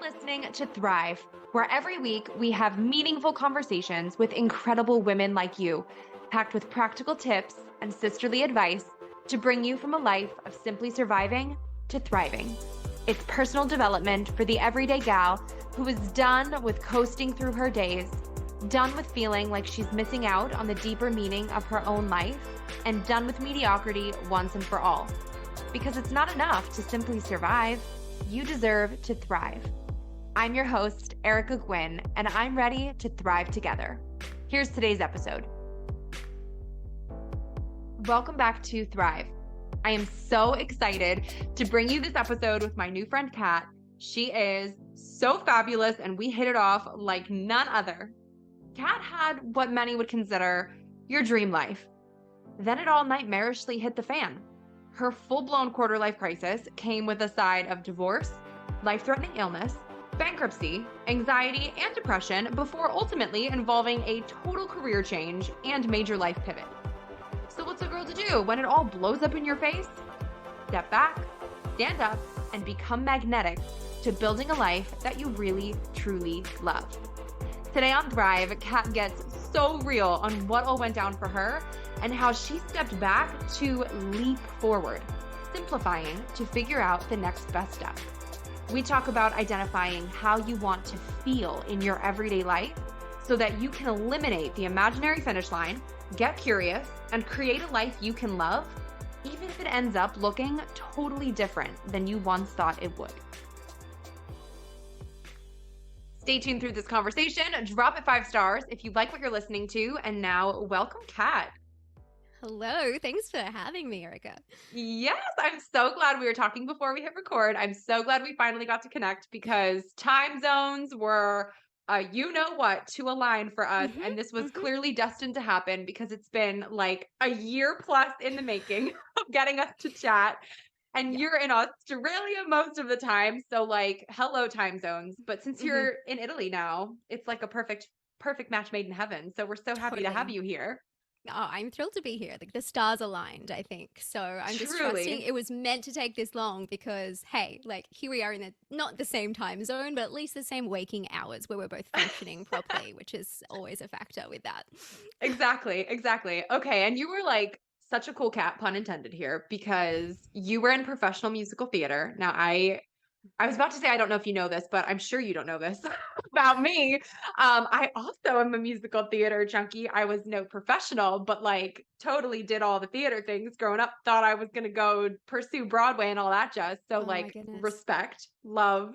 listening to Thrive, where every week we have meaningful conversations with incredible women like you, packed with practical tips and sisterly advice to bring you from a life of simply surviving to thriving. It's personal development for the everyday gal who is done with coasting through her days, done with feeling like she's missing out on the deeper meaning of her own life, and done with mediocrity once and for all. Because it's not enough to simply survive. You deserve to thrive. I'm your host, Erica Gwynn, and I'm ready to thrive together. Here's today's episode. Welcome back to Thrive. I am so excited to bring you this episode with my new friend, Kat. She is so fabulous, and we hit it off like none other. Kat had what many would consider your dream life. Then it all nightmarishly hit the fan. Her full-blown quarter-life crisis came with a side of divorce, life-threatening illness, bankruptcy, anxiety, and depression before ultimately involving a total career change and major life pivot. So what's a girl to do when it all blows up in your face? Step back, stand up, and become magnetic to building a life that you really, truly love. Today on Thrive, Kat gets so real on what all went down for her and how she stepped back to leap forward, simplifying to figure out the next best step. We talk about identifying how you want to feel in your everyday life so that you can eliminate the imaginary finish line, get curious, and create a life you can love, even if it ends up looking totally different than you once thought it would. Stay tuned through this conversation. Drop it 5 stars if you like what you're listening to. And now, welcome, Kat. Hello. Thanks for having me, Erica. Yes, I'm so glad we were talking before we hit record. I'm so glad we finally got to connect because time zones were, you-know-what, to align for us. And this was clearly destined to happen because it's been like a year plus in the making of getting us to chat. And you're in Australia most of the time. So like, hello time zones. But since you're in Italy now, it's like a perfect match made in heaven. So we're so happy to have you here. Oh, I'm thrilled to be here. Like the stars aligned, I think. So I'm just Truly. trusting it was meant to take this long because, hey, like here we are in not the same time zone, but at least the same waking hours where we're both functioning properly, which is always a factor with that. Exactly. Okay. And you were like such a cool cat, pun intended here, because you were in professional musical theater. Now I was about to say, I don't know if you know this, but I'm sure you don't know this about me. I also am a musical theater junkie. I was no professional, but like totally did all the theater things growing up, thought I was going to go pursue Broadway and all that jazz. So Oh my like goodness. respect, love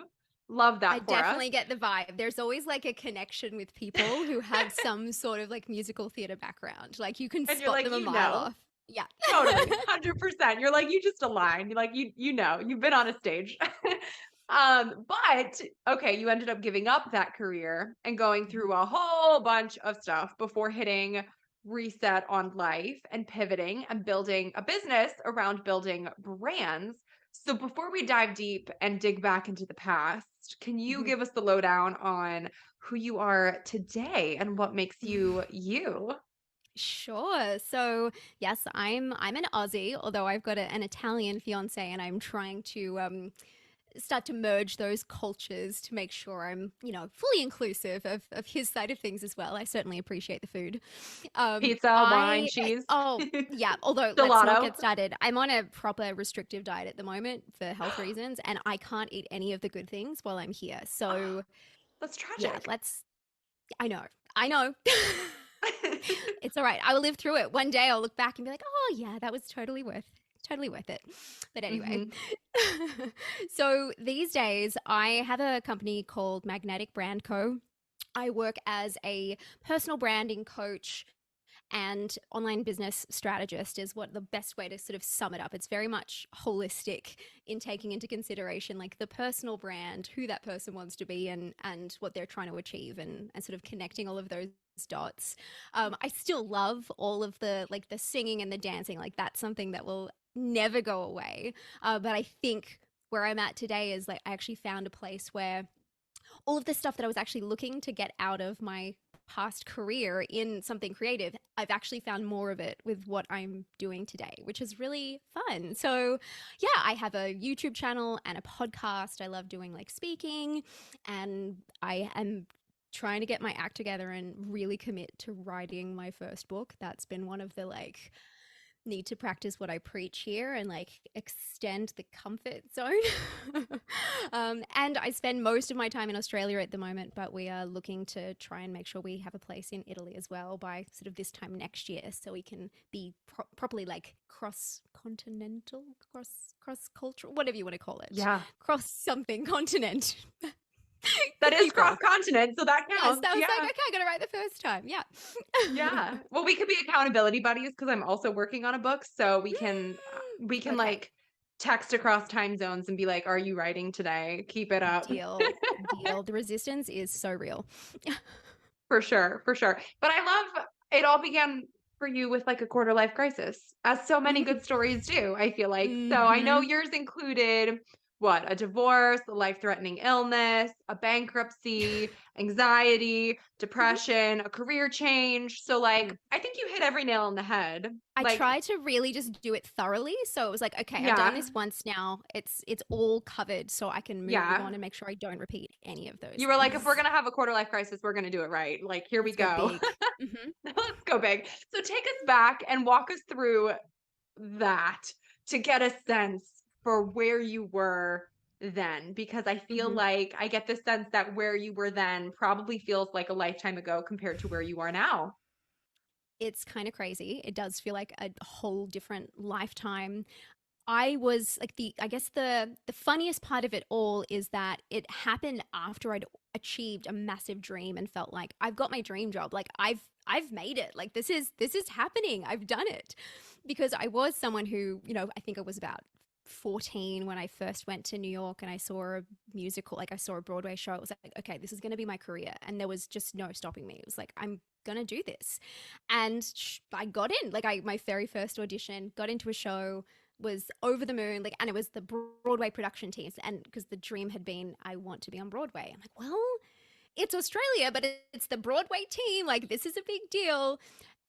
that I for us. definitely get the vibe. There's always like a connection with people who have some sort of like musical theater background. Like you can And you're spot like, them a mile off. Yeah. Totally, 100%. You're like, you just align. You're like, you know, you've been on a stage. But okay, you ended up giving up that career and going through a whole bunch of stuff before hitting reset on life and pivoting and building a business around building brands. So before we dive deep and dig back into the past, can you give us the lowdown on who you are today and what makes you you? Sure. So yes, I'm an Aussie, although I've got an Italian fiance, and I'm trying to start to merge those cultures to make sure I'm, fully inclusive of his side of things as well. I certainly appreciate the food. Pizza, wine, cheese, Oh yeah. Although let's not gelato. get started. I'm on a proper restrictive diet at the moment for health reasons, and I can't eat any of the good things while I'm here. So That's yeah, tragic. I know. It's all right. I will live through it. One day I'll look back and be like, oh yeah, that was totally worth it. But anyway, so these days I have a company called Magnetic Brand Co. I work as a personal branding coach and online business strategist is what the best way to sort of sum it up. It's very much holistic in taking into consideration like the personal brand, who that person wants to be and what they're trying to achieve and sort of connecting all of those dots. I still love all of the like the singing and the dancing. Like that's something that will never go away. But I think where I'm at today is like I actually found a place where all of the stuff that I was actually looking to get out of my past career in something creative, I've actually found more of it with what I'm doing today, which is really fun. So, yeah, I have a YouTube channel and a podcast. I love doing like speaking, and I am trying to get my act together and really commit to writing my first book. That's been one of the like need to practice what I preach here and like extend the comfort zone. And I spend most of my time in Australia at the moment, but we are looking to try and make sure we have a place in Italy as well by sort of this time next year, so we can be properly like cross-continental, cross-cultural, whatever you want to call it. Yeah. Cross something continent. That is cross-continent, so that counts. Yes, that was like, okay, I got it right the first time. Yeah. Yeah. Well, we could be accountability buddies because I'm also working on a book, so we can Okay. like text across time zones and be like, "Are you writing today? Keep it up." Deal. The resistance is so real. For sure, for sure. But I love it all began for you with like a quarter life crisis, as so many good stories do, I feel like. So I know Mm-hmm. yours included what? A divorce, a life-threatening illness, a bankruptcy, anxiety, depression, a career change. So like I think you hit every nail on the head. I Like, tried to really just do it thoroughly. So it was like, okay, I've done yeah. this once now. It's all covered, so I can move Yeah. on and make sure I don't repeat any of those You were like, if we're things. gonna have a quarter life crisis, we're gonna do it right. Like, here we Let's go go. big. Hmm. Let's go big. So take us back and walk us through that to get a sense for where you were then, because I feel Hmm. like I get the sense that where you were then probably feels like a lifetime ago compared to where you are now. It's kind of crazy. It does feel like a whole different lifetime. I was like I guess the funniest part of it all is that it happened after I'd achieved a massive dream and felt like I've got my dream job. Like I've made it. Like this is happening. I've done it. Because I was someone who, I think I was about 14 when I first went to New York and I saw a musical, like I saw a Broadway show. It was like, okay, this is going to be my career. And there was just no stopping me. It was like, I'm going to do this. And I got in, like my very first audition, got into a show, was over the moon, like, and it was the Broadway production teams. And because the dream had been, I want to be on Broadway. I'm like, well, it's Australia, but it's the Broadway team. Like, this is a big deal.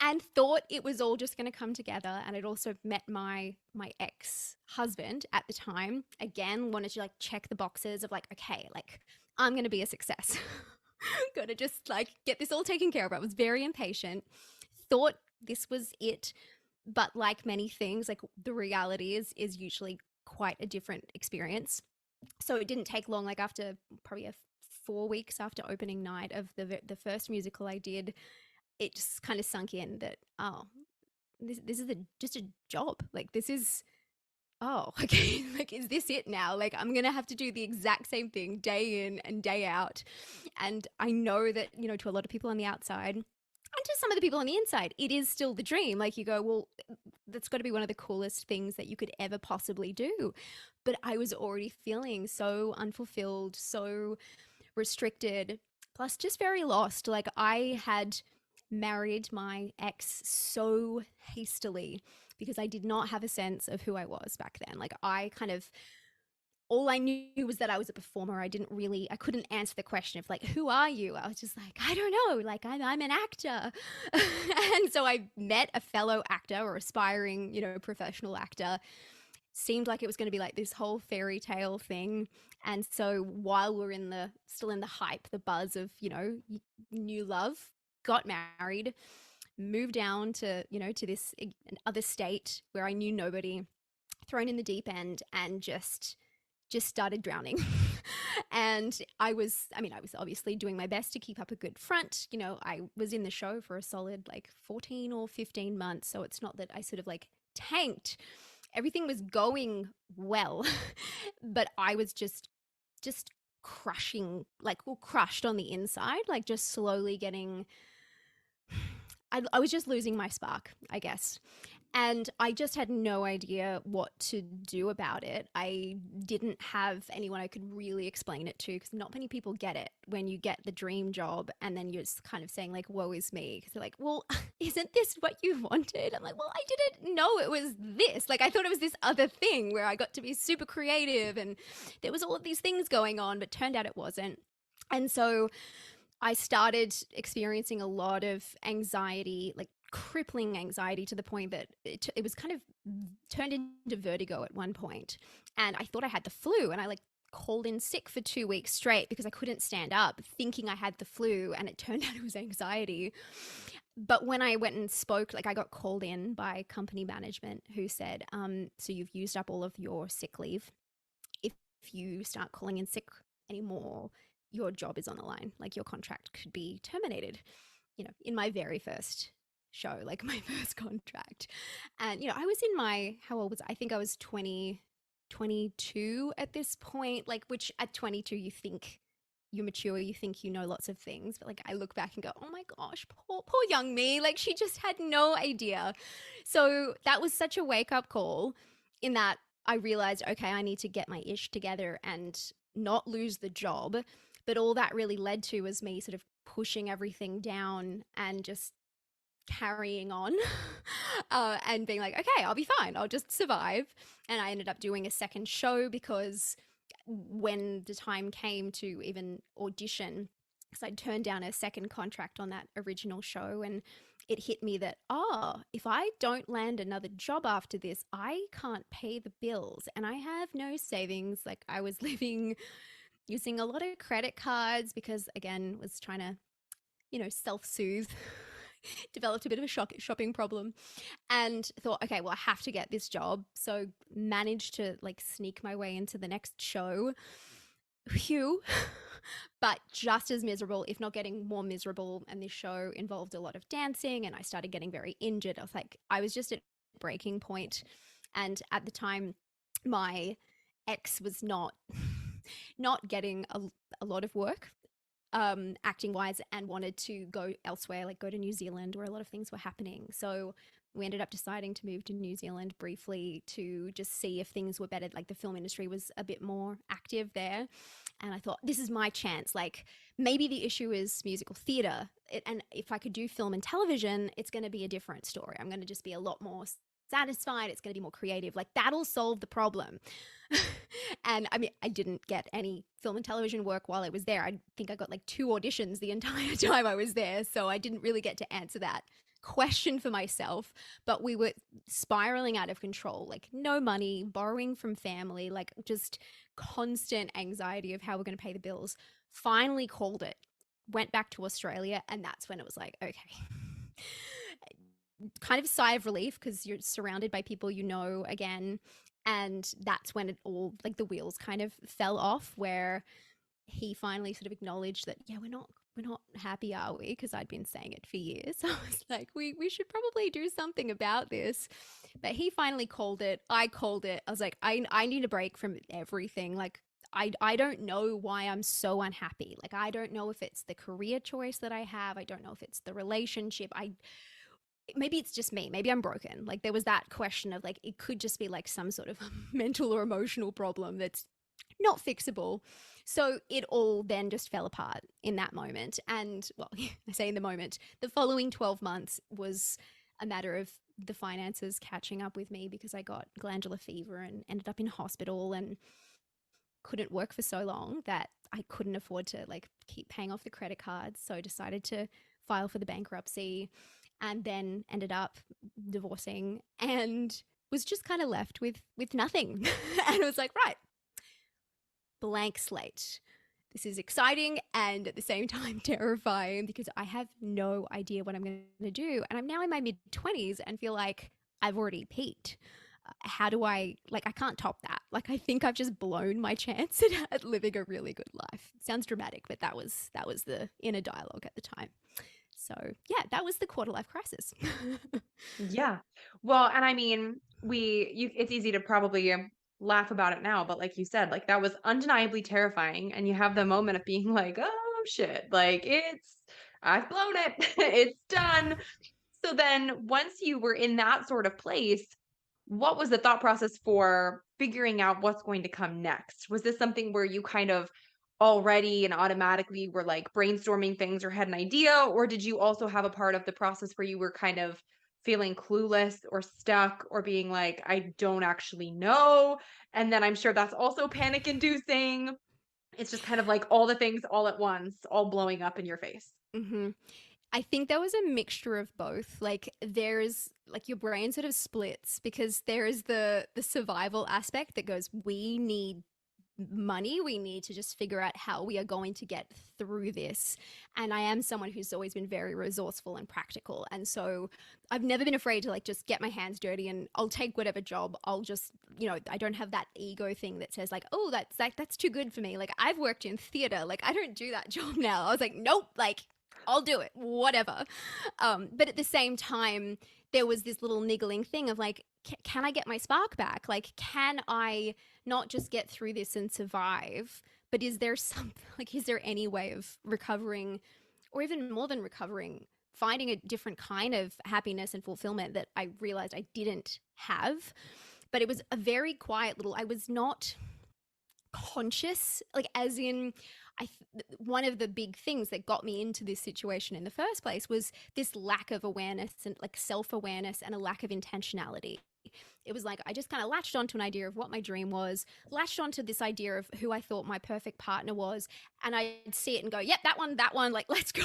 And thought it was all just going to come together. And I'd also met my ex-husband at the time. Again, wanted to like check the boxes of like, okay, like I'm going to be a success. Got to just like get this all taken care of. I was very impatient. Thought this was it. But like many things, like the reality is usually quite a different experience. So it didn't take long, like after probably 4 weeks after opening night of the first musical I did, it just kind of sunk in that, oh, this is just a job. Like this is, oh, okay, like is this it now? Like I'm gonna have to do the exact same thing day in and day out. And I know that, to a lot of people on the outside and to some of the people on the inside, it is still the dream. Like you go, well, that's got to be one of the coolest things that you could ever possibly do. But I was already feeling so unfulfilled, so restricted, plus just very lost. Like I had married my ex so hastily because I did not have a sense of who I was back then. Like I kind of, all I knew was that I was a performer. I couldn't answer the question of like, who are you? I was just like, I don't know. Like I'm an actor. And so I met a fellow actor or aspiring, professional actor. Seemed like it was going to be like this whole fairy tale thing. And so while we're still in the hype, the buzz of, new love, got married, moved down to, to this other state where I knew nobody, thrown in the deep end, and just started drowning. And I was obviously doing my best to keep up a good front. I was in the show for a solid like 14 or 15 months. So it's not that I sort of like tanked. Everything was going well, but I was just crushing, crushed on the inside, like just slowly getting, I was just losing my spark, I guess. And I just had no idea what to do about it. I didn't have anyone I could really explain it to because not many people get it when you get the dream job and then you're just kind of saying like, woe is me. Because they're like, well, isn't this what you wanted? I'm like, well, I didn't know it was this. Like, I thought it was this other thing where I got to be super creative and there was all of these things going on, but turned out it wasn't. And so I started experiencing a lot of anxiety, like crippling anxiety, to the point that it was kind of turned into vertigo at one point. And I thought I had the flu, and I like called in sick for 2 weeks straight because I couldn't stand up, thinking I had the flu, and it turned out it was anxiety. But when I went and spoke, like I got called in by company management who said, so you've used up all of your sick leave. If you start calling in sick anymore, your job is on the line. Like your contract could be terminated, in my very first show, like my first contract. And, I was in my, how old was I? I think I was 22 at this point, like, which at 22, you think you're mature, you think you know lots of things. But like, I look back and go, oh my gosh, poor young me. Like, she just had no idea. So that was such a wake up call, in that I realized, okay, I need to get my ish together and not lose the job. But all that really led to was me sort of pushing everything down and just carrying on and being like, okay, I'll be fine. I'll just survive. And I ended up doing a second show because when the time came to even audition, because I'd turned down a second contract on that original show, and it hit me that, if I don't land another job after this, I can't pay the bills and I have no savings. Like, I was living using a lot of credit cards because, again, was trying to, self-soothe. Developed a bit of a shopping problem, and thought, okay, well, I have to get this job. So managed to like sneak my way into the next show. Phew. But just as miserable, if not getting more miserable. And this show involved a lot of dancing, and I started getting very injured. I was just at breaking point. And at the time, my ex was not getting a lot of work acting wise, and wanted to go elsewhere, like go to New Zealand where a lot of things were happening. So we ended up deciding to move to New Zealand briefly to just see if things were better. Like the film industry was a bit more active there. And I thought, this is my chance. Like, maybe the issue is musical theater. And if I could do film and television, it's going to be a different story. I'm going to just be a lot more satisfied. It's going to be more creative. Like, that'll solve the problem. And I mean, I didn't get any film and television work while I was there. I think I got like 2 auditions the entire time I was there. So I didn't really get to answer that question for myself. But we were spiraling out of control, like no money, borrowing from family, like just constant anxiety of how we're going to pay the bills. Finally called it, went back to Australia. And that's when it was like, okay. Kind of sigh of relief because you're surrounded by people again. And that's when it all, like the wheels kind of fell off, where he finally sort of acknowledged that, yeah, we're not happy, are we? Because I'd been saying it for years. So I was like, we should probably do something about this. But he finally called it. I called it. I was like, I need a break from everything. Like, I don't know why I'm so unhappy. Like, I don't know if it's the career choice that I have. I don't know if it's the relationship. Maybe it's just me. Maybe I'm broken. Like, there was that question of like, it could just be like some sort of mental or emotional problem that's not fixable. So it all then just fell apart in that moment. And well, I say in the moment, the following 12 months was a matter of the finances catching up with me, because I got glandular fever and ended up in hospital and couldn't work for so long that I couldn't afford to like keep paying off the credit cards. So I decided to file for the bankruptcy, and then ended up divorcing and was just kind of left with nothing. And it was like, right, blank slate. This is exciting and at the same time terrifying, because I have no idea what I'm going to do. And I'm now in my mid-20s and feel like I've already peaked. How do I can't top that. Like, I think I've just blown my chance at living a really good life. It sounds dramatic, but that was the inner dialogue at the time. So yeah, that was the quarter life crisis. Yeah. Well, and I mean, it's easy to probably laugh about it now, but like you said, like that was undeniably terrifying. And you have the moment of being like, oh shit, like I've blown it. It's done. So then once you were in that sort of place, what was the thought process for figuring out what's going to come next? Was this something where you kind of already and automatically were like brainstorming things or had an idea? Or did you also have a part of the process where you were kind of feeling clueless or stuck or being like, I don't actually know? And then I'm sure that's also panic inducing. It's just kind of like all the things all at once, all blowing up in your face. Hmm. I think there was a mixture of both. Like there's like your brain sort of splits because there is the survival aspect that goes, we need money, we need to just figure out how we are going to get through this. And I am someone who's always been very resourceful and practical, and so I've never been afraid to like just get my hands dirty and I'll take whatever job. I'll just, I don't have that ego thing that says like, oh, that's too good for me. Like I've worked in theater, like I don't do that job now. I was like, nope, like I'll do it, whatever. But at the same time, there was this little niggling thing of like, can I get my spark back? Like, can I not just get through this and survive, but is there some, like, is there any way of recovering, or even more than recovering, finding a different kind of happiness and fulfillment that I realized I didn't have? But it was a very quiet little, I was not conscious, like as in one of the big things that got me into this situation in the first place was this lack of awareness and like self-awareness and a lack of intentionality. It was like I just kind of latched onto an idea of what my dream was, latched onto this idea of who I thought my perfect partner was, and I'd see it and go, yep, that one, like let's go.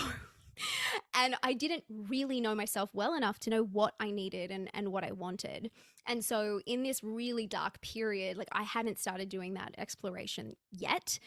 And I didn't really know myself well enough to know what I needed and what I wanted. And so in this really dark period, like I hadn't started doing that exploration yet,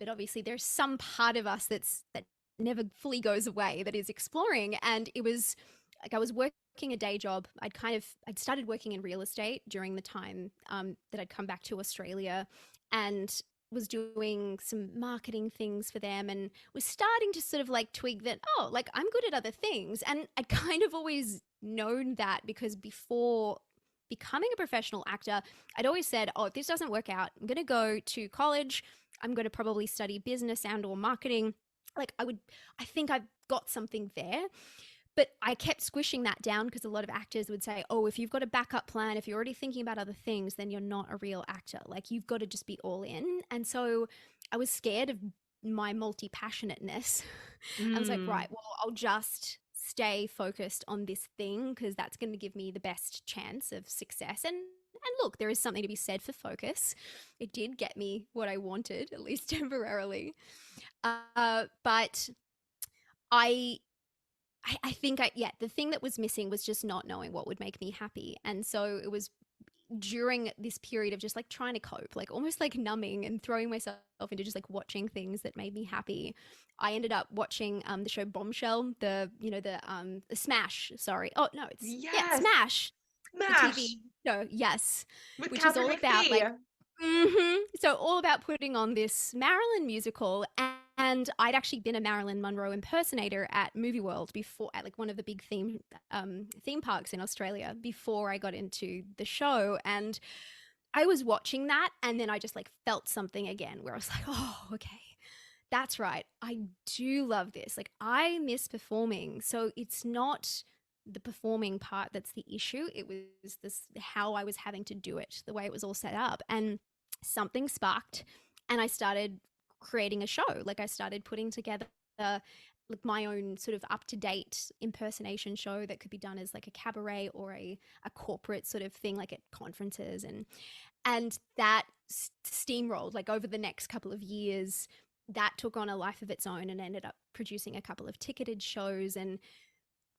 but obviously there's some part of us that never fully goes away that is exploring. And it was like I was working a day job. I'd started working in real estate during the time that I'd come back to Australia, and was doing some marketing things for them, and was starting to sort of like twig that, oh, like I'm good at other things. And I'd kind of always known that because before becoming a professional actor, I'd always said, oh, if this doesn't work out, I'm going to go to college. I'm going to probably study business and or marketing. Like I think I've got something there. But I kept squishing that down because a lot of actors would say, oh, if you've got a backup plan, if you're already thinking about other things, then you're not a real actor. Like you've got to just be all in. And so I was scared of my multi-passionateness. I was like, right, well, I'll just stay focused on this thing because that's going to give me the best chance of success. And look, there is something to be said for focus. It did get me what I wanted, at least temporarily. But I think the thing that was missing was just not knowing what would make me happy. And so it was during this period of just like trying to cope, like almost like numbing and throwing myself into just like watching things that made me happy. I ended up watching the show Bombshell, the Smash, sorry. Oh no, Yes, Smash, the Smash TV show, yes, with which is Catherine all about McPhee. like so all about putting on this Marilyn musical. And I'd actually been a Marilyn Monroe impersonator at Movie World before, at like one of the big theme parks in Australia, before I got into the show. And I was watching that, and then I just like felt something again where I was like, oh, okay, that's right. I do love this. Like I miss performing. So it's not the performing part that's the issue. It was this how I was having to do it, the way it was all set up. And something sparked, and I started creating a show. Like I started putting together like my own sort of up-to-date impersonation show that could be done as like a cabaret or a corporate sort of thing, like at conferences. And that steamrolled like over the next couple of years. That took on a life of its own and ended up producing a couple of ticketed shows, and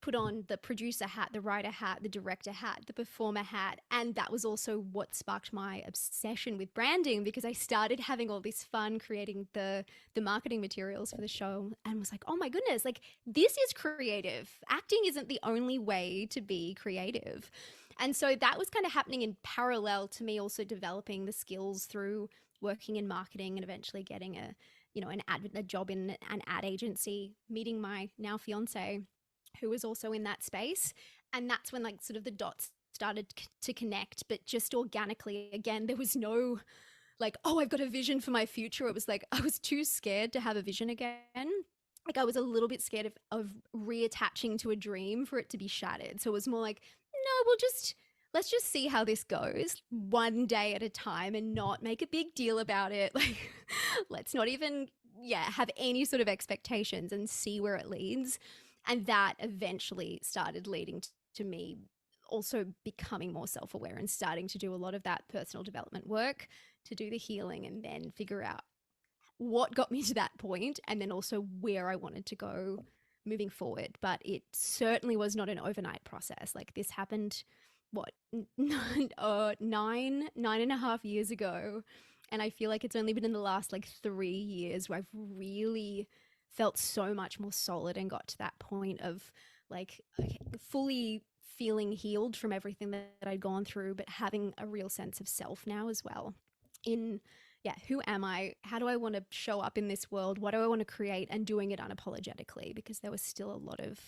put on the producer hat, the writer hat, the director hat, the performer hat. And that was also what sparked my obsession with branding, because I started having all this fun creating the marketing materials for the show, and was like, oh my goodness, like this is creative. Acting isn't the only way to be creative. And so that was kind of happening in parallel to me also developing the skills through working in marketing and eventually getting a job in an ad agency, meeting my now fiance, who was also in that space. And that's when like sort of the dots started to connect, but just organically. Again, there was no like, oh, I've got a vision for my future. It was like I was too scared to have a vision again. Like I was a little bit scared of reattaching to a dream for it to be shattered. So it was more like, no, let's just see how this goes one day at a time and not make a big deal about it. Like let's not even have any sort of expectations and see where it leads. And that eventually started leading to me also becoming more self-aware and starting to do a lot of that personal development work to do the healing, and then figure out what got me to that point, and then also where I wanted to go moving forward. But it certainly was not an overnight process. Like this happened, what, 9.5 years ago. And I feel like it's only been in the last like 3 years where I've really felt so much more solid and got to that point of like okay, fully feeling healed from everything that I'd gone through, but having a real sense of self now as well. In, yeah, who am I? How do I want to show up in this world? What do I want to create? And doing it unapologetically, because there was still a lot of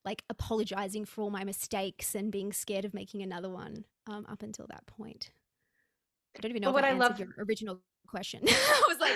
like apologizing for all my mistakes and being scared of making another one up until that point. I don't even know But if what I I answered love your original question. I was like,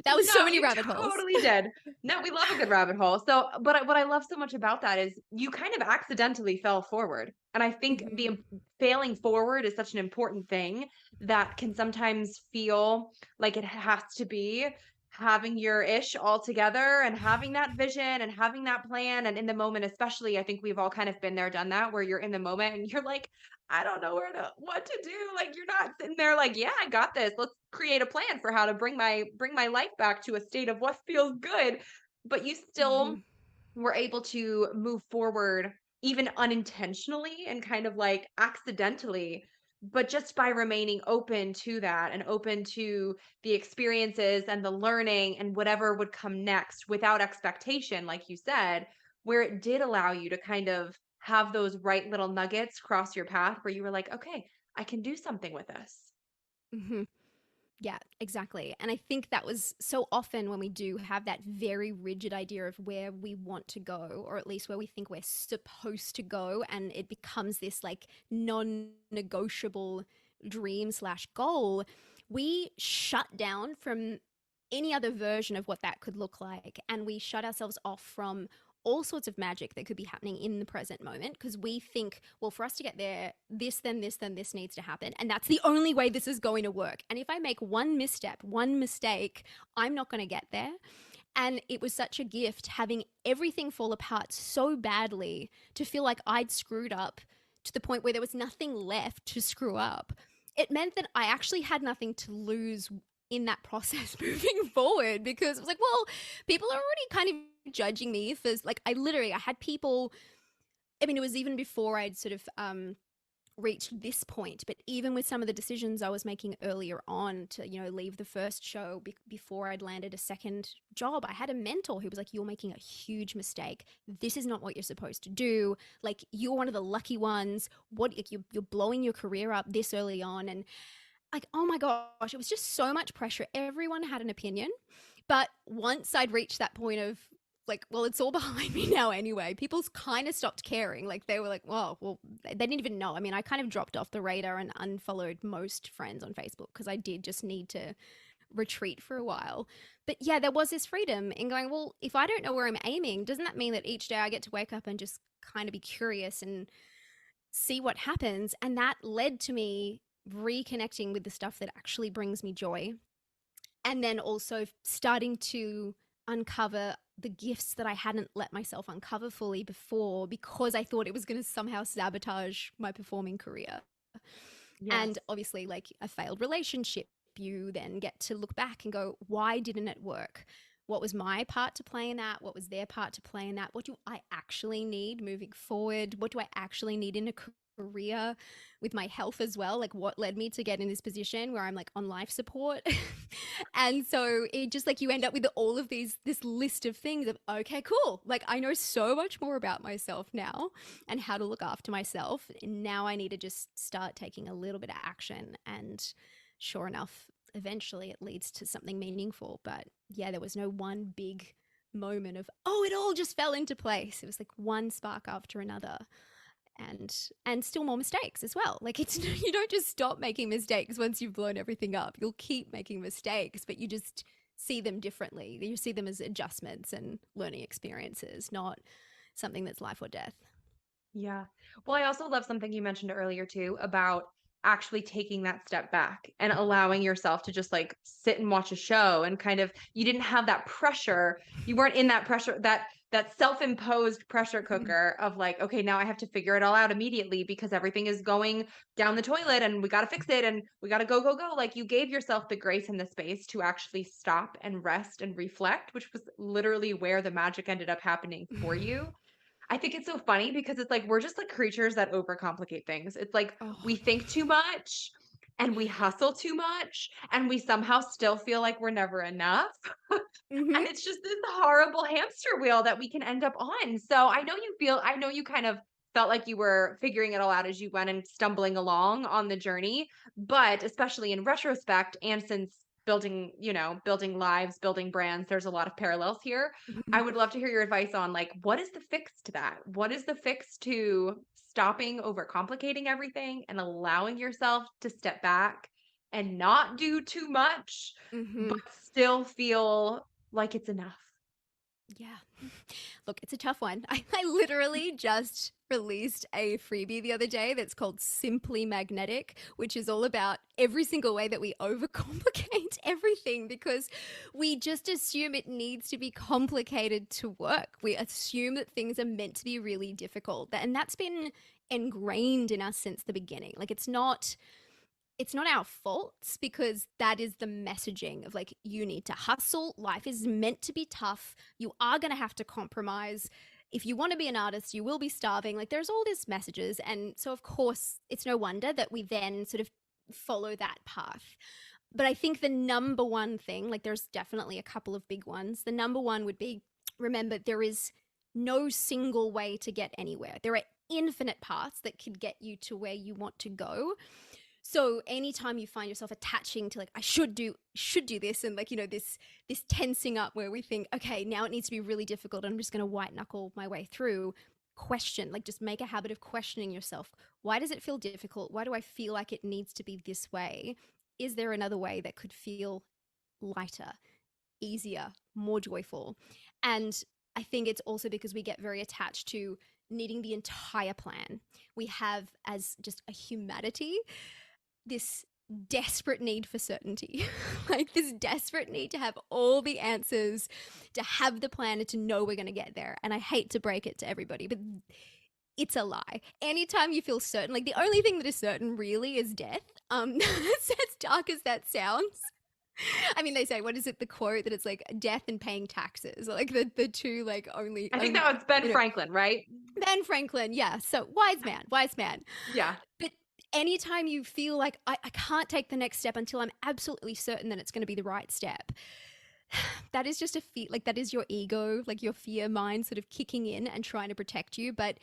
that was so No, many you rabbit holes. totally did. No, we love a good rabbit hole. So, what I love so much about that is you kind of accidentally fell forward. And I think Mhm. failing forward is such an important thing that can sometimes feel like it has to be having your ish all together and having that vision and having that plan. And in the moment, especially, I think we've all kind of been there, done that, where you're in the moment and you're like, I don't know what to do. Like you're not sitting there like, yeah, I got this. Let's create a plan for how to bring my life back to a state of what feels good. But you still Mhm. were able to move forward even unintentionally and kind of like accidentally, but just by remaining open to that and open to the experiences and the learning and whatever would come next without expectation, like you said, where it did allow you to kind of have those right little nuggets cross your path where you were like, okay, I can do something with this. Mhm. Yeah, exactly. And I think that was so often when we do have that very rigid idea of where we want to go, or at least where we think we're supposed to go, and it becomes this like non negotiable dream slash goal, we shut down from any other version of what that could look like. And we shut ourselves off from all sorts of magic that could be happening in the present moment because we think, well, for us to get there, this, then this, then this needs to happen. And that's the only way this is going to work. And if I make one misstep, one mistake, I'm not going to get there. And it was such a gift having everything fall apart so badly to feel like I'd screwed up to the point where there was nothing left to screw up. It meant that I actually had nothing to lose in that process moving forward because it was like, well, people are already kind of judging me for like, I had people, I mean, it was even before I'd sort of reached this point, but even with some of the decisions I was making earlier on to, leave the first show before I'd landed a second job, I had a mentor who was like, you're making a huge mistake. This is not what you're supposed to do. Like, you're one of the lucky ones. What, like, you're blowing your career up this early on. And like, oh my gosh, it was just so much pressure. Everyone had an opinion. But once I'd reached that point of like, well, it's all behind me now anyway, people kind of stopped caring. Like, they were like, well, they didn't even know. I mean, I kind of dropped off the radar and unfollowed most friends on Facebook because I did just need to retreat for a while. But yeah, there was this freedom in going, well, if I don't know where I'm aiming, doesn't that mean that each day I get to wake up and just kind of be curious and see what happens? And that led to me reconnecting with the stuff that actually brings me joy. And then also starting to uncover the gifts that I hadn't let myself uncover fully before because I thought it was going to somehow sabotage my performing career. Yes. And obviously, like a failed relationship, you then get to look back and go, why didn't it work? What was my part to play in that? What was their part to play in that? What do I actually need moving forward? What do I actually need in a career with my health as well? Like, what led me to get in this position where I'm like on life support? And so it just like you end up with all of this list of things of, okay, cool. Like, I know so much more about myself now and how to look after myself. And now I need to just start taking a little bit of action. And sure enough, eventually it leads to something meaningful. But yeah, there was no one big moment of, oh, it all just fell into place. It was like one spark after another. And still more mistakes as well. Like, it's you don't just stop making mistakes once you've blown everything up. You'll keep making mistakes, but you just see them differently. You see them as adjustments and learning experiences, not something that's life or death. Yeah. Well, I also love something you mentioned earlier too about actually taking that step back and allowing yourself to just like sit and watch a show and kind of you didn't have that pressure. You weren't in that pressure that that self-imposed pressure cooker of like, okay, now I have to figure it all out immediately because everything is going down the toilet and we got to fix it and we got to go, go, go. Like you gave yourself the grace and the space to actually stop and rest and reflect, which was literally where the magic ended up happening for you. I think it's so funny because it's like we're just like creatures that overcomplicate things. It's like Oh. we think too much and we hustle too much and we somehow still feel like we're never enough. Mhm. And it's just this horrible hamster wheel that we can end up on. So I know you kind of felt like you were figuring it all out as you went and stumbling along on the journey. But especially in retrospect, and since building lives, building brands, there's a lot of parallels here. I Mhm. would love to hear your advice on like, what is the fix to that? What is the fix to stopping overcomplicating everything and allowing yourself to step back and not do too much, but Mhm. still feel like it's enough? Yeah. Look, it's a tough one. I literally just released a freebie the other day that's called Simply Magnetic, which is all about every single way that we overcomplicate everything because we just assume it needs to be complicated to work. We assume that things are meant to be really difficult. And that's been ingrained in us since the beginning. Like it's not our faults because that is the messaging of like you need to hustle, life is meant to be tough, you are going to have to compromise, if you want to be an artist you will be starving, like there's all these messages, and so of course it's no wonder that we then sort of follow that path. But I think the number one thing, like there's definitely a couple of big ones, the number one would be, remember there is no single way to get anywhere, there are infinite paths that could get you to where you want to go. So anytime you find yourself attaching to like I should do this, and like this tensing up where we think okay now it needs to be really difficult, I'm just going to white knuckle my way through, question, like just make a habit of questioning yourself. Why does it feel difficult? Why do I feel like it needs to be this way? Is there another way that could feel lighter, easier, more joyful? And I think it's also because we get very attached to needing the entire plan. We have, as just a humanity, this desperate need for certainty, like this desperate need to have all the answers, to have the plan, and to know we're going to get there. And I hate to break it to everybody, but it's a lie. Anytime you feel certain, like the only thing that is certain really is death. As dark as that sounds. I mean, they say, what is it, the quote that it's like death and paying taxes, like the two, like I think that was Ben you know, Franklin, right? Ben Franklin. Yeah. So wise man, wise man. Yeah. But anytime you feel like I can't take the next step until I'm absolutely certain that it's going to be the right step, that is just a fear, like that is your ego, like your fear mind sort of kicking in and trying to protect you. But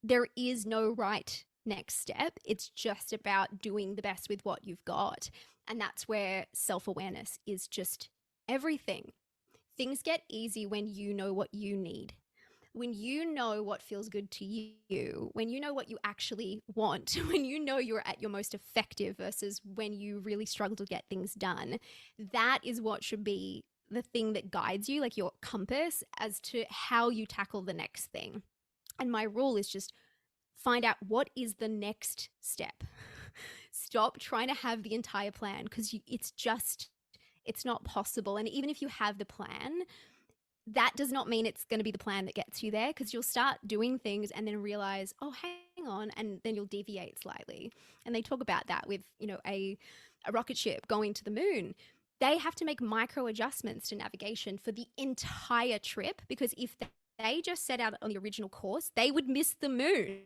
there is no right next step. It's just about doing the best with what you've got. And that's where self awareness is just everything. Things get easy when you know what you need, when you know what feels good to you, when you know what you actually want, when you know you're at your most effective versus when you really struggle to get things done, that is what should be the thing that guides you, like your compass as to how you tackle the next thing. And my rule is just find out what is the next step. Stop trying to have the entire plan because it's not possible. And even if you have the plan, that does not mean it's going to be the plan that gets you there, because you'll start doing things and then realize, oh, hang on, and then you'll deviate slightly. And they talk about that with, a rocket ship going to the moon. They have to make micro adjustments to navigation for the entire trip, because if they just set out on the original course, they would miss the moon.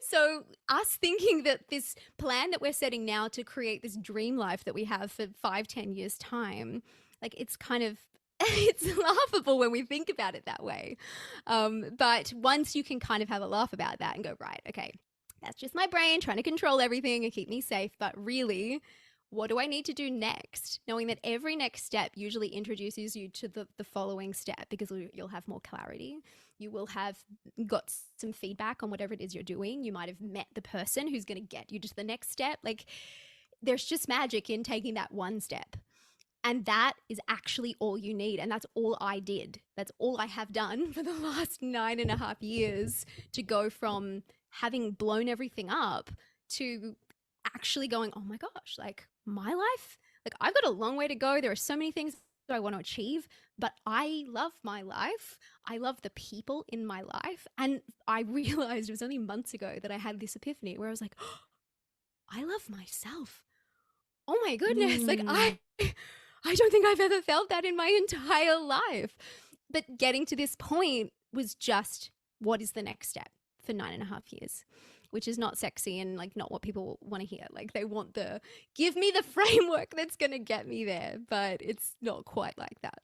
So us thinking that this plan that we're setting now to create this dream life that we have for 5-10 years time, like it's kind of it's laughable when we think about it that way. But once you can kind of have a laugh about that and go, right, okay, that's just my brain trying to control everything and keep me safe. But really, what do I need to do next? Knowing that every next step usually introduces you to the following step, because you'll have more clarity. You will have got some feedback on whatever it is you're doing. You might have met the person who's going to get you to the next step. Like there's just magic in taking that one step. And that is actually all you need. And that's all I did. That's all I have done for the last 9.5 years, to go from having blown everything up to actually going, oh my gosh, like my life, like I've got a long way to go. There are so many things I want to achieve, but I love my life. I love the people in my life. And I realized it was only months ago that I had this epiphany where I was like, oh, I love myself. Oh my goodness. Like Mm. I don't think I've ever felt that in my entire life. But getting to this point was just what is the next step for 9.5 years, which is not sexy and like not what people want to hear. Like they want the give me the framework that's going to get me there, but it's not quite like that.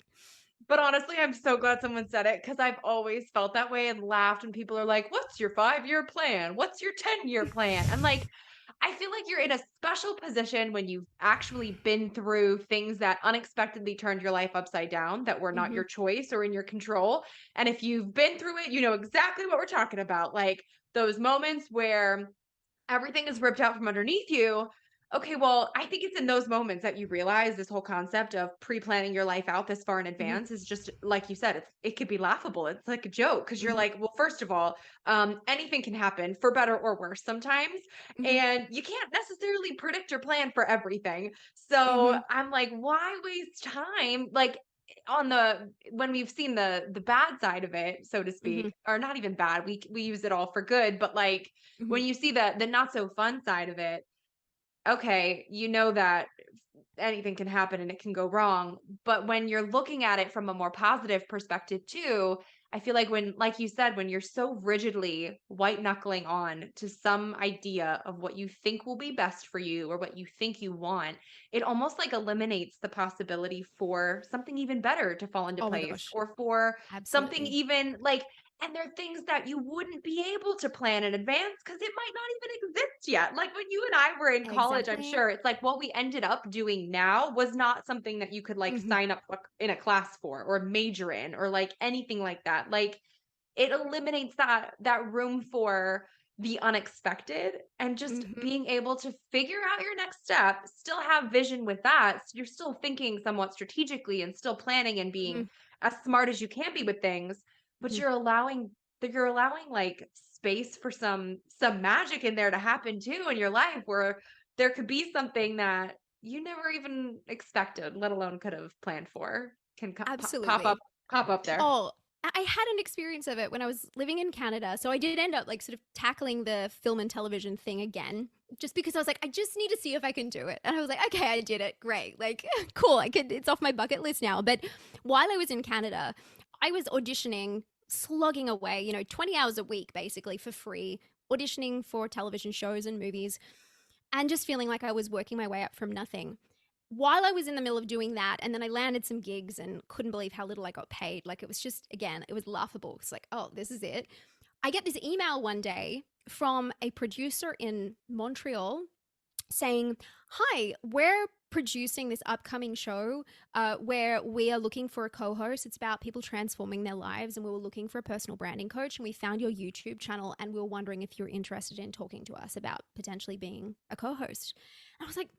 But honestly, I'm so glad someone said it because I've always felt that way and laughed when people are like, "What's your 5-year plan? What's your 10-year plan?" And like, I feel like you're in a special position when you've actually been through things that unexpectedly turned your life upside down that were not Mm-hmm. your choice or in your control. And if you've been through it, you know exactly what we're talking about. Like those moments where everything is ripped out from underneath you. Okay, well, I think it's in those moments that you realize this whole concept of pre-planning your life out this far in Mm-hmm. advance is just like you said, it could be laughable. It's like a joke because you're Mm-hmm. like, well, first of all, anything can happen for better or worse sometimes, Mm-hmm. and you can't necessarily predict or plan for everything. So Mm-hmm. I'm like, why waste time? Like on the when we've seen the bad side of it, so to Mm-hmm. speak, or not even bad, we use it all for good, but like Mm-hmm. when you see the not so fun side of it, okay, you know that anything can happen and it can go wrong. But when you're looking at it from a more positive perspective too, I feel like when, like you said, when you're so rigidly white knuckling on to some idea of what you think will be best for you or what you think you want, it almost like eliminates the possibility for something even better to fall into Oh my place gosh. or for something Absolutely. even like, and there are things that you wouldn't be able to plan in advance because it might not even exist yet. Like when you and I were in college, I'm Exactly. sure it's like what we ended up doing now was not something that you could like Mm-hmm. sign up in a class for or major in or like anything like that. Like it eliminates that room for the unexpected and just Mm-hmm. being able to figure out your next step, still have vision with that. You're still thinking somewhat strategically and still planning and being Mm-hmm. as smart as you can be with things, but Mm-hmm. you're allowing like space for some magic in there to happen too in your life where there could be something that you never even expected, let alone could have planned for, can pop up Absolutely. pop up there. Oh, I had an experience of it when I was living in Canada. So I did end up like sort of tackling the film and television thing again, just because I was like, I just need to see if I can do it. And I was like, okay, I did it. Great. Like, cool. It's off my bucket list now. But while I was in Canada, I was auditioning, slogging away, 20 hours a week basically for free, auditioning for television shows and movies, and just feeling like I was working my way up from nothing. While I was in the middle of doing that, and then I landed some gigs and couldn't believe how little I got paid. Like it was just, again, it was laughable. It's like, oh, this is it. I get this email one day from a producer in Montreal saying, "Hi, we're producing this upcoming show where we are looking for a co host. It's about people transforming their lives, and we were looking for a personal branding coach. And we found your YouTube channel, and we were wondering if you're interested in talking to us about potentially being a co host." And I was like,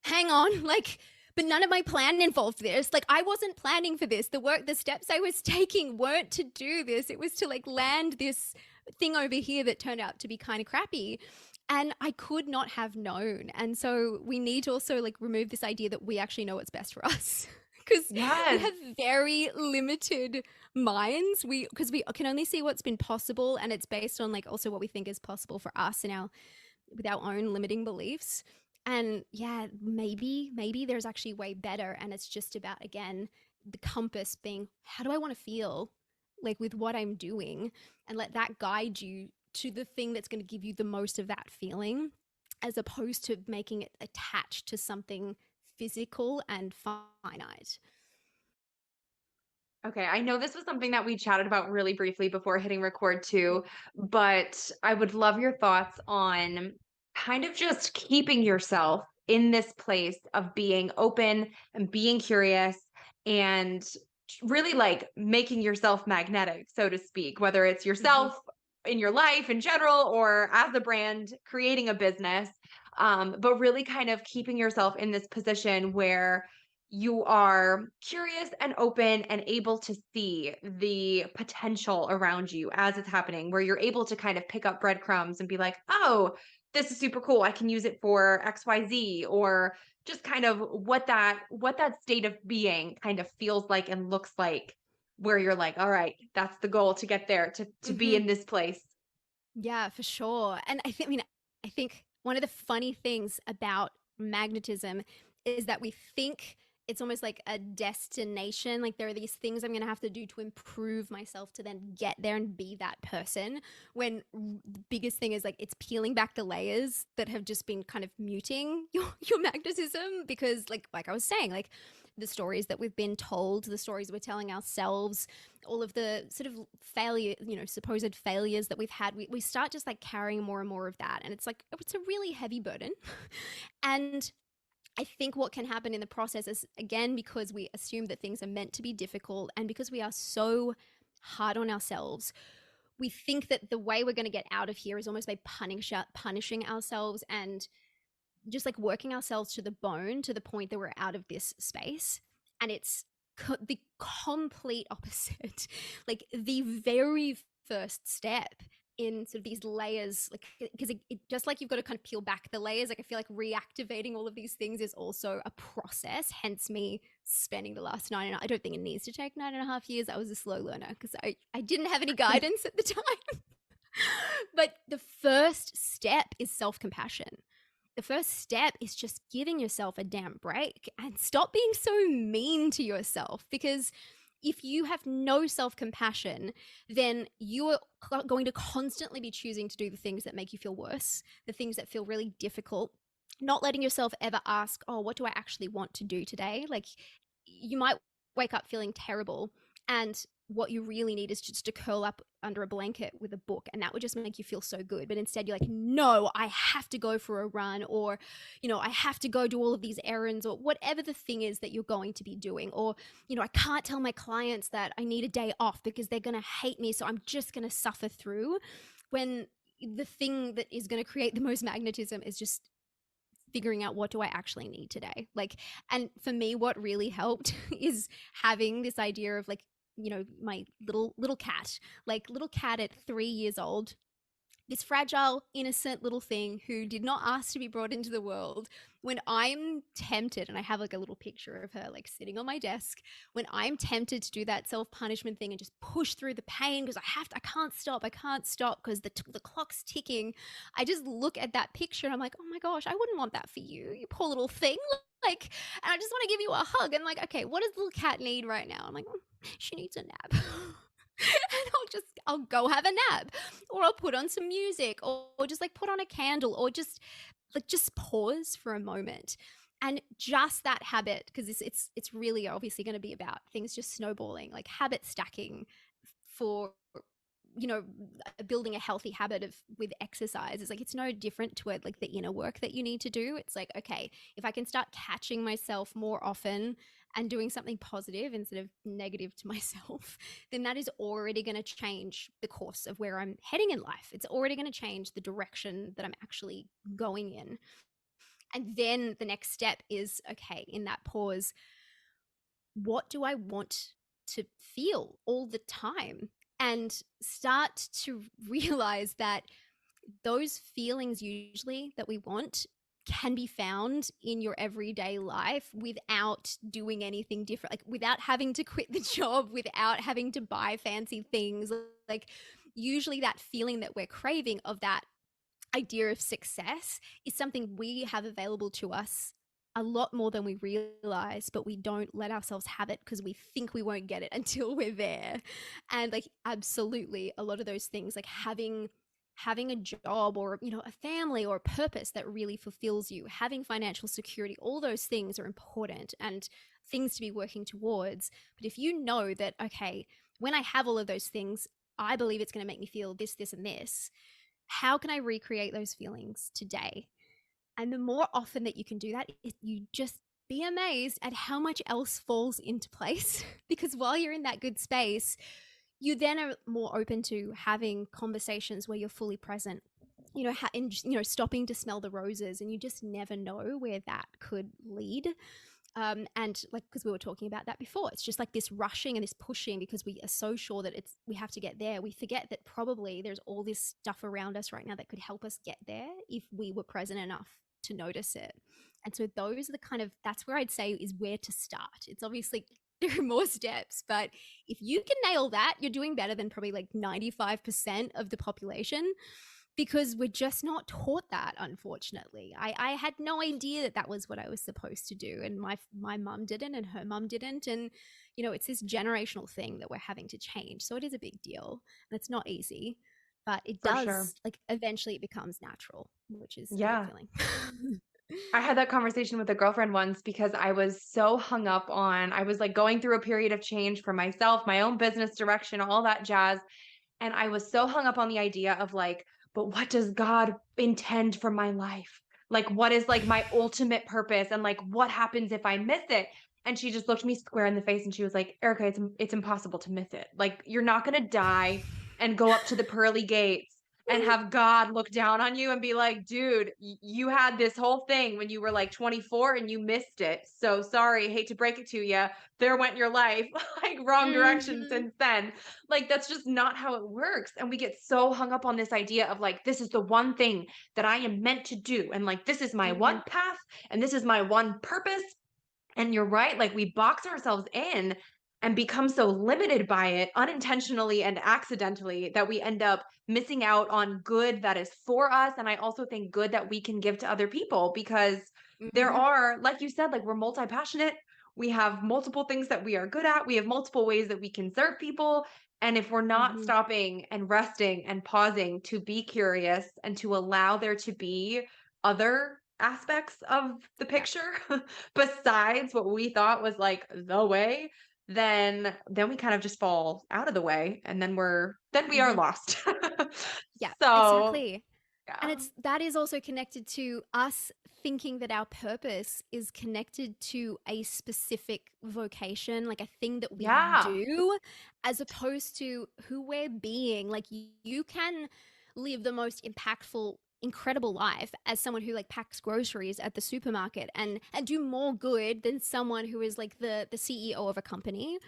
hang on, like, but none of my plan involved this. Like, I wasn't planning for this. The steps I was taking weren't to do this. It was to like land this thing over here that turned out to be kind of crappy. And I could not have known. And so we need to also like remove this idea that we actually know what's best for us. Because we Yes. have very limited minds. Because we can only see what's been possible, and it's based on like also what we think is possible for us and our with our own limiting beliefs. And yeah, maybe there's actually way better. And it's just about, again, the compass being how do I want to feel like with what I'm doing, and let that guide you to the thing that's going to give you the most of that feeling, as opposed to making it attached to something physical and finite. Okay, I know this was something that we chatted about really briefly before hitting record too, but I would love your thoughts on kind of just keeping yourself in this place of being open and being curious and really like making yourself magnetic, so to speak, whether it's Mm-hmm. yourself in your life in general or as a brand creating a business. But really kind of keeping yourself in this position where you are curious and open and able to see the potential around you as it's happening, where you're able to kind of pick up breadcrumbs and be like, oh, this is super cool. I can use it for XYZ. Or just kind of what that state of being kind of feels like and looks like, where you're like, all right, that's the goal, to get there, to be Hmm. in this place. Yeah, for sure. And I think one of the funny things about magnetism is that we think it's almost like a destination. Like there are these things I'm going to have to do to improve myself to then get there and be that person. When the biggest thing is like it's peeling back the layers that have just been kind of muting your magnetism because like I was saying, like the stories that we've been told, the stories we're telling ourselves, all of the sort of failure, supposed failures that we've had, we start just like carrying more and more of that. And it's like, it's a really heavy burden. And I think what can happen in the process is, again, because we assume that things are meant to be difficult and because we are so hard on ourselves, we think that the way we're going to get out of here is almost by punishing ourselves and just like working ourselves to the bone to the point that we're out of this space. And it's the complete opposite. Like the very first step in sort of these layers, like because it just like you've got to kind of peel back the layers. Like I feel like reactivating all of these things is also a process, hence me spending the last I don't think it needs to take 9.5 years. I was a slow learner because I didn't have any guidance at the time. But the first step is self-compassion. The first step is just giving yourself a damn break and stop being so mean to yourself. Because if you have no self compassion, then you are going to constantly be choosing to do the things that make you feel worse, the things that feel really difficult, not letting yourself ever ask, oh, what do I actually want to do today? Like you might wake up feeling terrible, and what you really need is just to curl up under a blanket with a book, and that would just make you feel so good. But instead you're like, no, I have to go for a run, or I have to go do all of these errands, or whatever the thing is that you're going to be doing. Or I can't tell my clients that I need a day off because they're going to hate me, so I'm just going to suffer through, when the thing that is going to create the most magnetism is just figuring out, what do I actually need today? Like, and for me, what really helped is having this idea of like, my little cat, like little cat at 3 years old, this fragile, innocent little thing who did not ask to be brought into the world. When I'm tempted, and I have like a little picture of her like sitting on my desk, when I'm tempted to do that self-punishment thing and just push through the pain because I can't stop because the clock's ticking, I just look at that picture and I'm like, oh my gosh, I wouldn't want that for you, you poor little thing. Like, and I just want to give you a hug. And like, okay, what does the little cat need right now? I'm like, she needs a nap. And I'll go have a nap, or I'll put on some music, or just like put on a candle, or just pause for a moment. And just that habit, because it's really obviously going to be about things just snowballing, like habit stacking for you know building a healthy habit of with exercise. Is like, it's no different to it, like the inner work that you need to do. It's like, okay, if I can start catching myself more often and doing something positive instead of negative to myself, then that is already going to change the course of where I'm heading in life. It's already going to change the direction that I'm actually going in. And then the next step is, okay, in that pause, what do I want to feel all the time? And start to realize that those feelings usually that we want can be found in your everyday life without doing anything different, like without having to quit the job, without having to buy fancy things. Like usually that feeling that we're craving of that idea of success is something we have available to us a lot more than we realize, but we don't let ourselves have it because we think we won't get it until we're there. And like, absolutely, a lot of those things, like having a job, or a family or a purpose that really fulfills you, having financial security, all those things are important and things to be working towards. But if you know that, okay, when I have all of those things, I believe it's going to make me feel this and this, how can I recreate those feelings today? And the more often that you can do that, you just be amazed at how much else falls into place. Because while you're in that good space, you then are more open to having conversations where you're fully present, stopping to smell the roses, and you just never know where that could lead. And like, because we were talking about that before, it's just like this rushing and this pushing because we are so sure that we have to get there. We forget that probably there's all this stuff around us right now that could help us get there if we were present enough to notice it. And so those are the kind of, that's where I'd say is where to start. It's obviously there are more steps, but if you can nail that, you're doing better than probably like 95% of the population, because we're just not taught that, unfortunately. I had no idea that that was what I was supposed to do, and my mum didn't, and her mum didn't, and it's this generational thing that we're having to change. So it is a big deal, and it's not easy, but it For sure. does, like, eventually it becomes natural, which is a good Yeah. feeling. I had that conversation with a girlfriend once because I was so hung up on I was, like, going through a period of change for myself, my own business direction, all that jazz, and I was so hung up on the idea of, like, "But what does God intend for my life? Like, what is, like, my ultimate purpose, and, like, what happens if I miss it?" And she just looked me square in the face and she was like, "Erica, it's impossible to miss it. Like, you're not gonna die and go up to the pearly gates and have God look down on you and be like, 'Dude, you had this whole thing when you were, like, 24 and you missed it. So sorry, hate to break it to you. There went your life, like, wrong direction Mhm. since then.'" Like, that's just not how it works, and we get so hung up on this idea of, like, this is the one thing that I am meant to do, and, like, this is my Mhm. one path, and this is my one purpose, and you're right, like, we box ourselves in and become so limited by it unintentionally and accidentally that we end up missing out on good that is for us, and I also think good that we can give to other people because there Mhm. are, like you said, like, we're multi-passionate, we have multiple things that we are good at, we have multiple ways that we can serve people, and if we're not Mhm. stopping and resting and pausing to be curious and to allow there to be other aspects of the Yeah. picture besides what we thought was like the way, then we kind of just fall out of the way and then we are Mhm. lost. Yeah, So, exactly. And yeah. it's that is also connected to us thinking that our purpose is connected to a specific vocation, like a thing that we Yeah. do, as opposed to who we're being. Like, you can live the most impactful, incredible life as someone who, like, packs groceries at the supermarket, and do more good than someone who is like the CEO of a company.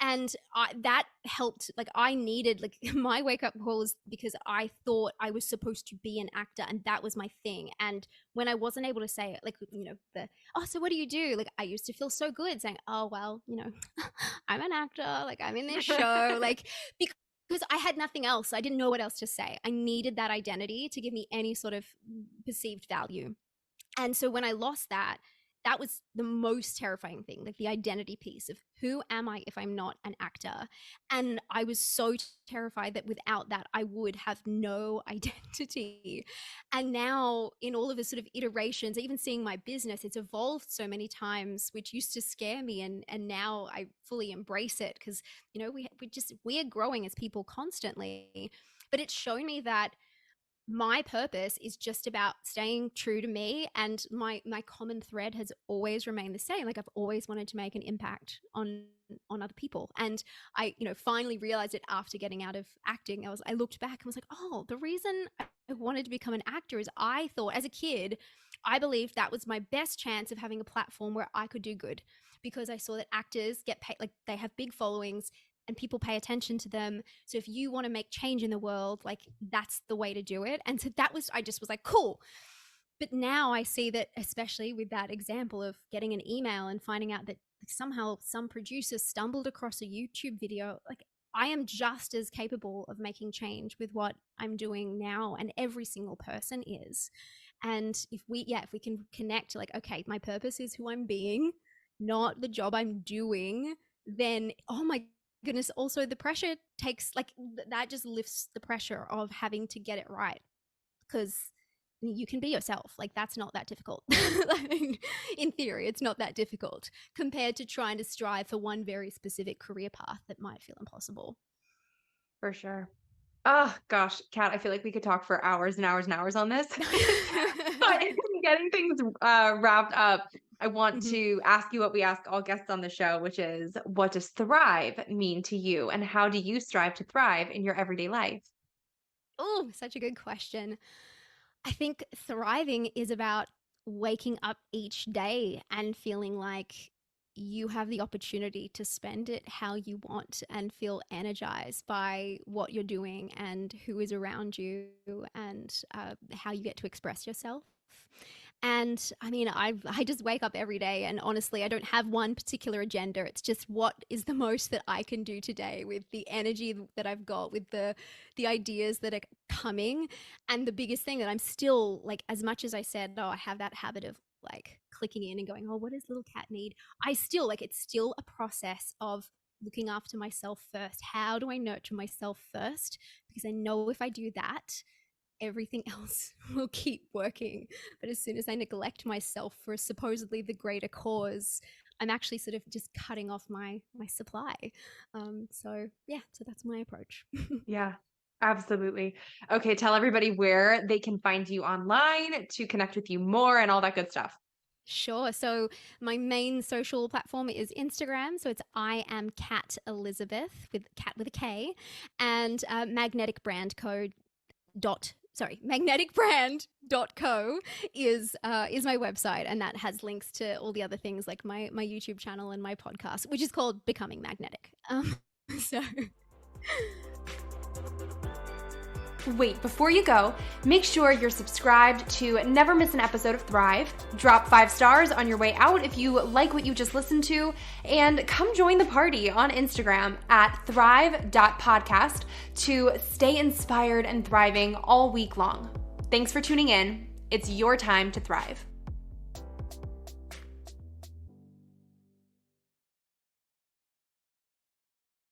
And that helped. Like, I needed, like, my wake up call was because I thought I was supposed to be an actor, and that was my thing. And when I wasn't able to say it, like, oh, so what do you do? Like, I used to feel so good saying, oh, well, I'm an actor, like, I'm in this show, like, because I had nothing else. I didn't know what else to say. I needed that identity to give me any sort of perceived value. And so when I lost that, that was the most terrifying thing, like the identity piece of who am I if I'm not an actor? And I was so terrified that without that, I would have no identity. And now, in all of the sort of iterations, even seeing my business, it's evolved so many times, which used to scare me. And now I fully embrace it because, we are growing as people constantly. But it's shown me that my purpose is just about staying true to me, and my common thread has always remained the same. Like, I've always wanted to make an impact on other people, and I finally realized it after getting out of acting. I looked back and was like, oh, the reason I wanted to become an actor is I thought as a kid, I believed that was my best chance of having a platform where I could do good, because I saw that actors get paid, like, they have big followings and people pay attention to them. So if you want to make change in the world, like, that's the way to do it. And so I just was like, cool. But now I see that, especially with that example of getting an email and finding out that somehow some producer stumbled across a YouTube video, like, I am just as capable of making change with what I'm doing now, and every single person is. And if we can connect to, like, okay, my purpose is who I'm being, not the job I'm doing, then, oh my goodness, also the pressure takes, like, that just lifts the pressure of having to get it right, because you can be yourself. Like, that's not that difficult. Like, in theory, it's not that difficult compared to trying to strive for one very specific career path that might feel impossible. For sure. Oh gosh, Kat, I feel like we could talk for hours and hours and hours on this. But in getting things wrapped up, I want Mhm. to ask you what we ask all guests on the show, which is what does thrive mean to you? And how do you strive to thrive in your everyday life? Oh, such a good question. I think thriving is about waking up each day and feeling like you have the opportunity to spend it how you want and feel energized by what you're doing and who is around you, and how you get to express yourself. And I mean, I just wake up every day, and honestly, I don't have one particular agenda. It's just what is the most that I can do today with the energy that I've got, with the ideas that are coming. And the biggest thing that I'm still like, as much as I said, oh, I have that habit of like clicking in and going, oh, what does little cat need? I still like, it's still a process of looking after myself first. How do I nurture myself first? Because I know if I do that, everything else will keep working. But as soon as I neglect myself for supposedly the greater cause, I'm actually sort of just cutting off my supply. So that's my approach. Yeah, absolutely. Okay, tell everybody where they can find you online to connect with you more and all that good stuff. Sure. So my main social platform is Instagram. So it's I am Cat Elizabeth, with cat with a K, and magneticbrand.co is my website, and that has links to all the other things like my YouTube channel and my podcast, which is called Becoming Magnetic. So Wait, before you go, make sure you're subscribed to never miss an episode of Thrive. Drop 5 stars on your way out if you like what you just listened to, and come join the party on Instagram at thrive.podcast to stay inspired and thriving all week long. Thanks for tuning in. It's your time to thrive.